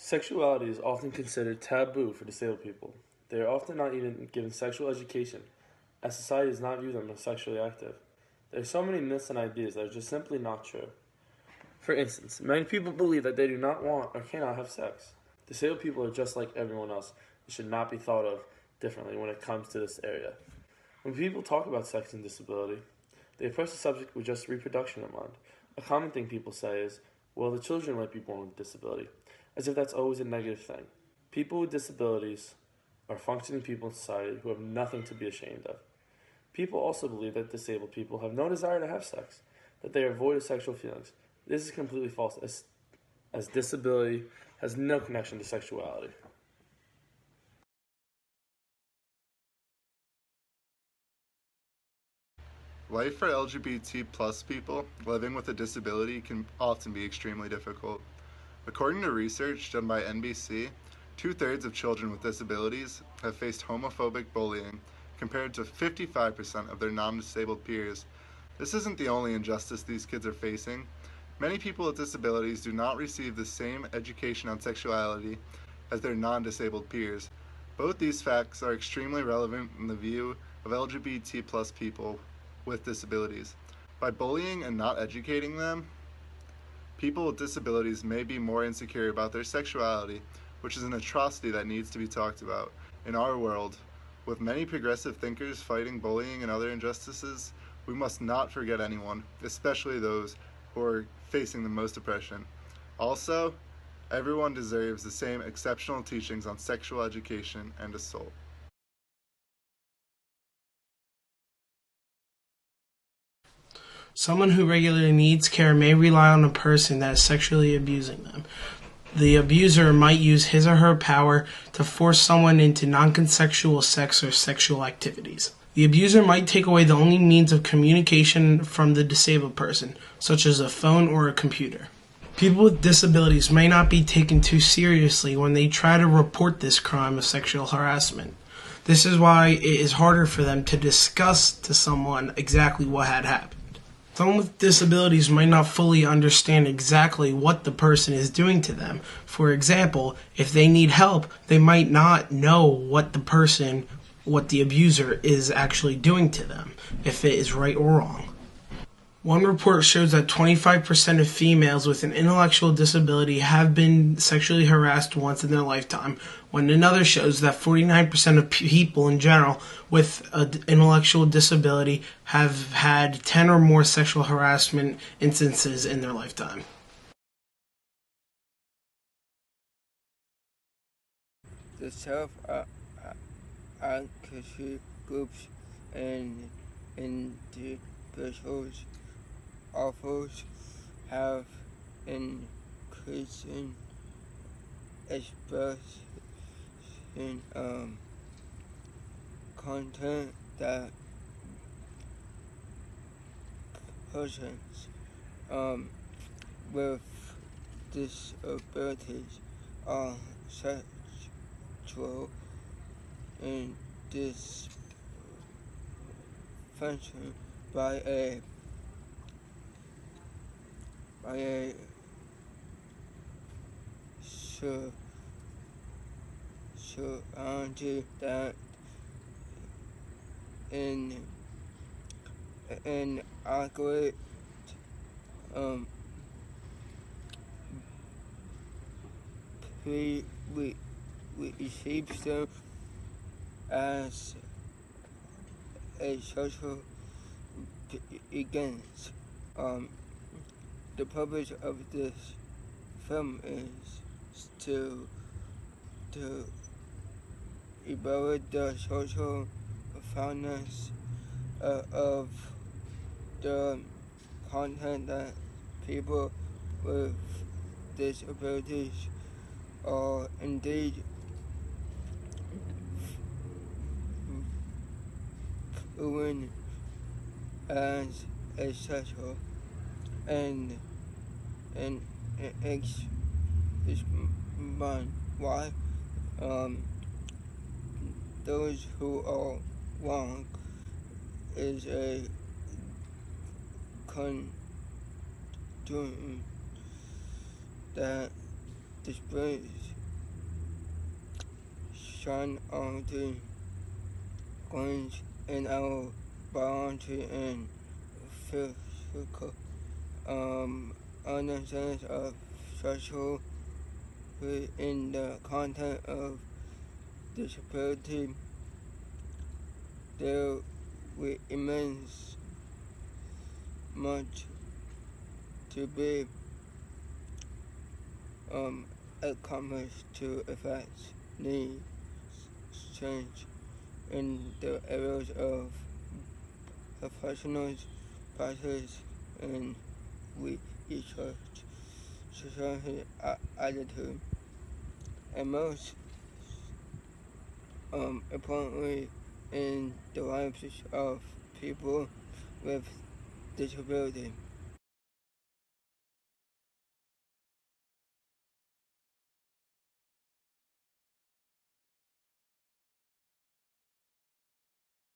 Sexuality is often considered taboo for disabled people. They are often not even given sexual education, as society does not view them as sexually active. There are so many myths and ideas that are just simply not true. For instance, many people believe that they do not want or cannot have sex. Disabled people are just like everyone else and should not be thought of differently when it comes to this area. When people talk about sex and disability, they approach the subject with just reproduction in mind. A common thing people say is, well, the children might be born with disability, as if that's always a negative thing. People with disabilities are functioning people in society who have nothing to be ashamed of. People also believe that disabled people have no desire to have sex, that they are void of sexual feelings. This is completely false, as disability has no connection to sexuality. Life for LGBT plus people living with a disability can often be extremely difficult. According to research done by NBC, 2/3 of children with disabilities have faced homophobic bullying, compared to 55% of their non-disabled peers. This isn't the only injustice these kids are facing. Many people with disabilities do not receive the same education on sexuality as their non-disabled peers. Both these facts are extremely relevant in the view of LGBT plus people with disabilities. By bullying and not educating them, people with disabilities may be more insecure about their sexuality, which is an atrocity that needs to be talked about. In our world, with many progressive thinkers fighting bullying and other injustices, we must not forget anyone, especially those who are facing the most oppression. Also, everyone deserves the same exceptional teachings on sexual education and assault. Someone who regularly needs care may rely on a person that is sexually abusing them. The abuser might use his or her power to force someone into non-consensual sex or sexual activities. The abuser might take away the only means of communication from the disabled person, such as a phone or a computer. People with disabilities may not be taken too seriously when they try to report this crime of sexual harassment. This is why it is harder for them to discuss to someone exactly what had happened. Someone with disabilities might not fully understand exactly what the person is doing to them. For example, if they need help, they might not know what the abuser is actually doing to them, if it is right or wrong. One report shows that 25% of females with an intellectual disability have been sexually harassed once in their lifetime, when another shows that 49% of people in general with an intellectual disability have had 10 or more sexual harassment instances in their lifetime. The self-advocacy groups and individuals authors have increasing expression content that persons with disabilities are sexual and dysfunction by a society that inadequate receives them as a social against. The purpose of this film is to evaluate the social foundness of the content that people with disabilities are indeed viewed as essential and explain why those who are wrong is a continuum that displays shine on the gains in our biology and physical understanding of sexuality in the context of disability. There remains much to be accomplished to affect needs change in the areas of professional practice and research, society attitude, and most importantly in the lives of people with disability.